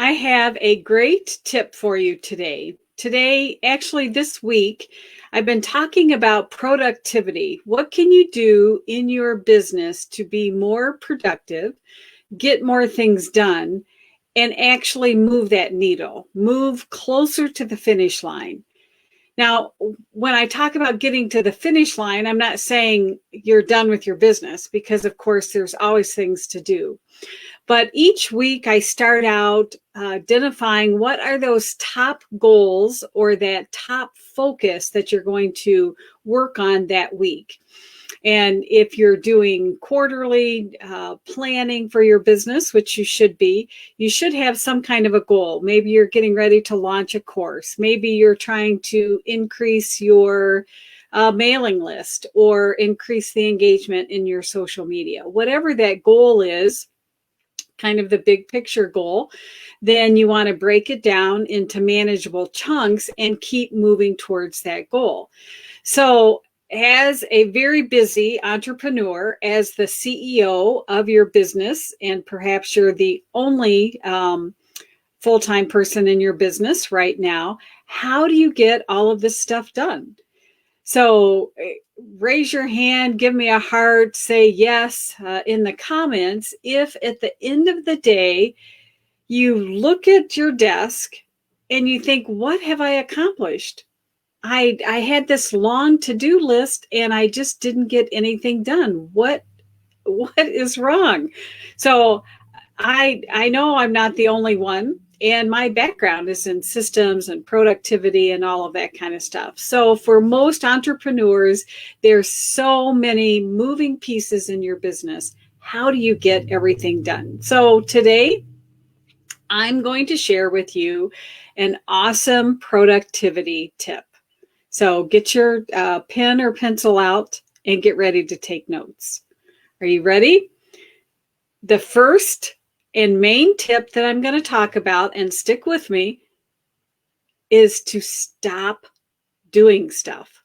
I have a great tip for you today. Actually, this week, I've been talking about productivity. What can you do in your business to be more productive, get more things done, and actually move that needle, move closer to the finish line? Now, when I talk about getting to the finish line, I'm not saying you're done with your business because, of course, there's always things to do. But each week I start out identifying what are those top goals or that top focus that you're going to work on that week. And if you're doing quarterly planning for your business, which you should be, you should have some kind of a goal. Maybe you're getting ready to launch a course. Maybe you're trying to increase your mailing list or increase the engagement in your social media. Whatever that goal is, kind of the big picture goal, then you want to break it down into manageable chunks and keep moving towards that goal. So as a very busy entrepreneur, as the CEO of your business, and perhaps you're the only full-time person in your business right now, how do you get all of this stuff done? So raise your hand, give me a heart, say yes in the comments if at the end of the day you look at your desk and you think, what have I accomplished? I had this long to-do list and I just didn't get anything done. What is wrong? So I know I'm not the only one, and my background is in systems and productivity and all of that kind of stuff. So for most entrepreneurs, there's so many moving pieces in your business. How do you get everything done? So today, I'm going to share with you an awesome productivity tip. So get your pen or pencil out and get ready to take notes. Are you ready? The first and main tip that I'm going to talk about, and stick with me, is to stop doing stuff.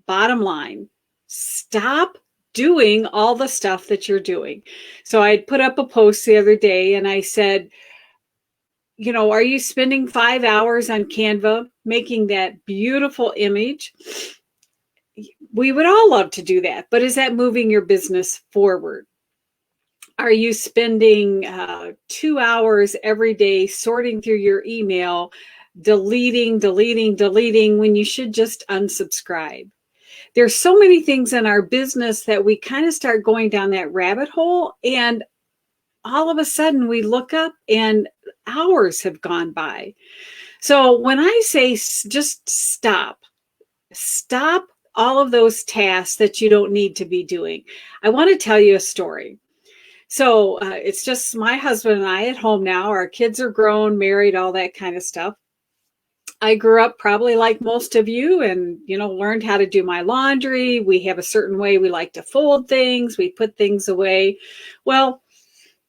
Bottom line, stop doing all the stuff that you're doing. So I put up a post the other day and I said, are you spending 5 hours on Canva making that beautiful image? We would all love to do that, but is that moving your business forward? Are you spending 2 hours every day sorting through your email, deleting when you should just unsubscribe? There's so many things in our business that we kind of start going down that rabbit hole, and all of a sudden we look up and hours have gone by. So when I say just stop all of those tasks that you don't need to be doing, I want to tell you a story. So it's just my husband and I at home now. Our kids are grown, married, all that kind of stuff. I grew up probably like most of you and, learned how to do my laundry. We have a certain way we like to fold things. We put things away. Well,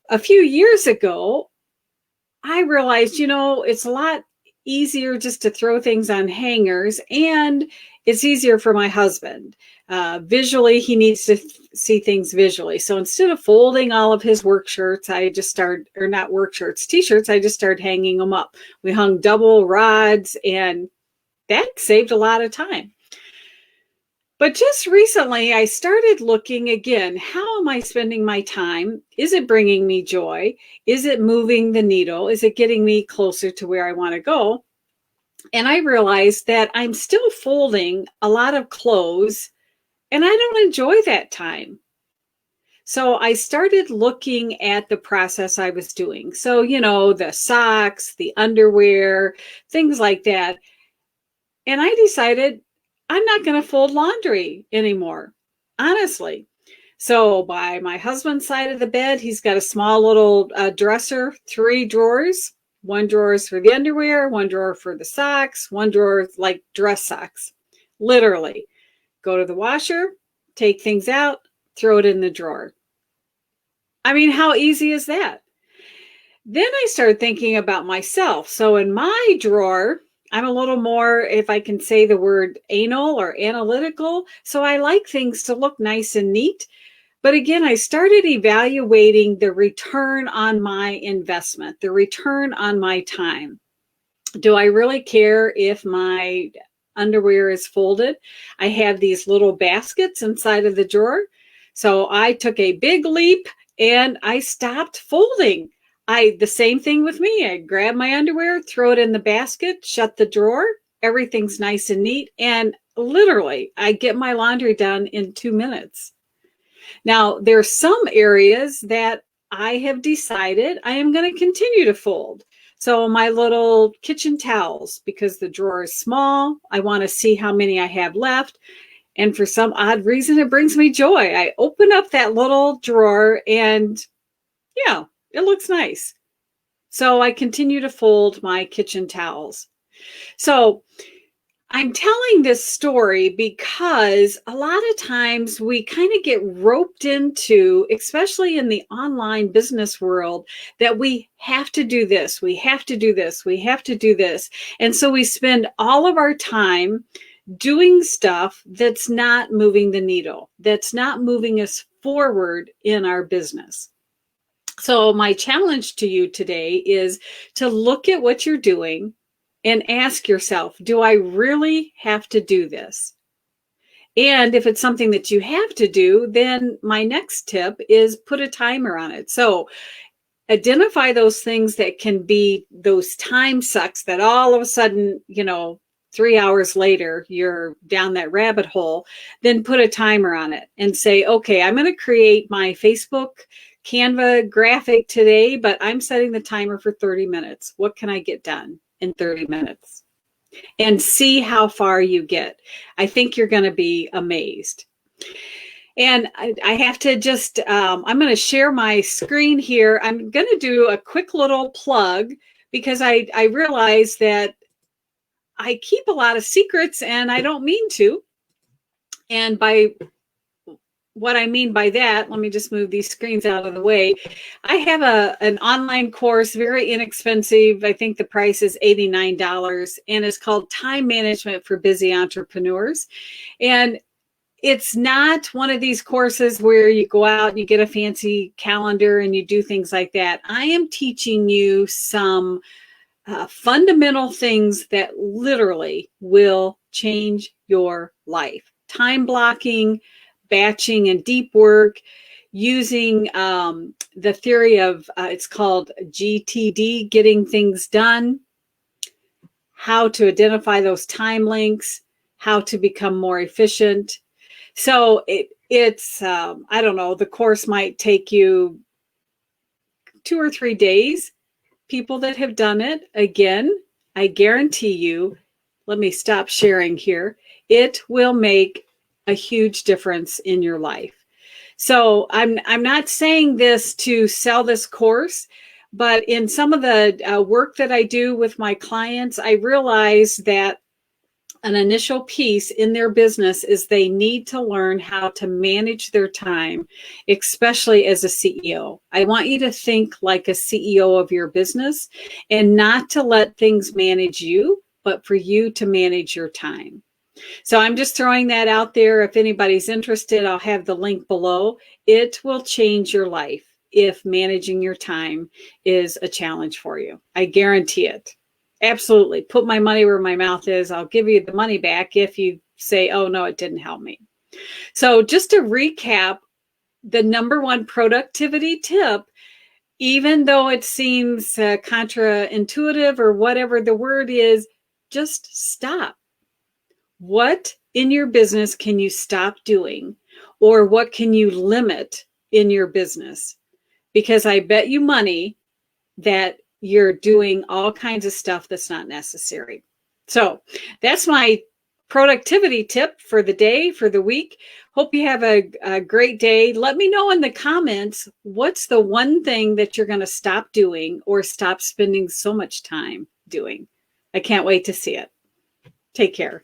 a few years ago, I realized, it's a lot easier just to throw things on hangers, and it's easier for my husband. Visually, he needs to see things visually. So instead of folding all of his work shirts, t-shirts, I just started hanging them up. We hung double rods, and that saved a lot of time. But just recently, I started looking again, how am I spending my time? Is it bringing me joy? Is it moving the needle? Is it getting me closer to where I want to go? And I realized that I'm still folding a lot of clothes, and I don't enjoy that time. So I started looking at the process I was doing. So, the socks, the underwear, things like that. And I decided I'm not going to fold laundry anymore, honestly. So by my husband's side of the bed, he's got a small little dresser, 3 drawers. 1 drawer is for the underwear, 1 drawer for the socks, 1 drawer like dress socks. Literally, go to the washer, take things out, throw it in the drawer. I mean, how easy is that? Then I started thinking about myself. So in my drawer, I'm a little more, if I can say the word, anal or analytical. So I like things to look nice and neat. But again, I started evaluating the return on my investment, the return on my time. Do I really care if my underwear is folded? I have these little baskets inside of the drawer. So I took a big leap and I stopped folding. The same thing with me. I grab my underwear, throw it in the basket, shut the drawer. Everything's nice and neat. And literally, I get my laundry done in 2 minutes. Now, there's some areas that I have decided I am going to continue to fold. So my little kitchen towels, because the drawer is small, I want to see how many I have left. And for some odd reason, it brings me joy. I open up that little drawer and yeah, it looks nice. So I continue to fold my kitchen towels. So I'm telling this story because a lot of times we kind of get roped into, especially in the online business world, that we have to do this, we have to do this, we have to do this. And so we spend all of our time doing stuff that's not moving the needle, that's not moving us forward in our business. So my challenge to you today is to look at what you're doing and ask yourself, do I really have to do this? And if it's something that you have to do, then my next tip is put a timer on it. So identify those things that can be those time sucks that all of a sudden, 3 hours later, you're down that rabbit hole. Then put a timer on it and say, okay, I'm going to create my Facebook Canva graphic today, but I'm setting the timer for 30 minutes. What can I get done in 30 minutes? And see how far you get. I think you're going to be amazed. And I have to just, I'm going to share my screen here. I'm going to do a quick little plug because I realize that I keep a lot of secrets and I don't mean to. And by what I mean by that, let me just move these screens out of the way. I have an online course, very inexpensive. I think the price is $89, and it's called Time Management for Busy Entrepreneurs. And it's not one of these courses where you go out and you get a fancy calendar and you do things like that. I am teaching you some fundamental things that literally will change your life. Time blocking, batching and deep work, using the theory of, it's called GTD, getting things done, how to identify those time links, how to become more efficient. So it's I don't know, the course might take you 2 or 3 days. People that have done it, again, I guarantee you, let me stop sharing here, it will make a huge difference in your life. So I'm not saying this to sell this course, but in some of the work that I do with my clients, I realize that an initial piece in their business is they need to learn how to manage their time, especially as a CEO. I want you to think like a CEO of your business and not to let things manage you, but for you to manage your time. So I'm just throwing that out there. If anybody's interested, I'll have the link below. It will change your life if managing your time is a challenge for you. I guarantee it. Absolutely. Put my money where my mouth is. I'll give you the money back if you say, oh, no, it didn't help me. So just to recap, the number one productivity tip, even though it seems counterintuitive or whatever the word is, just stop. What in your business can you stop doing? Or what can you limit in your business? Because I bet you money that you're doing all kinds of stuff that's not necessary. So that's my productivity tip for the day, for the week. Hope you have a great day. Let me know in the comments, what's the one thing that you're going to stop doing or stop spending so much time doing? I can't wait to see it. Take care.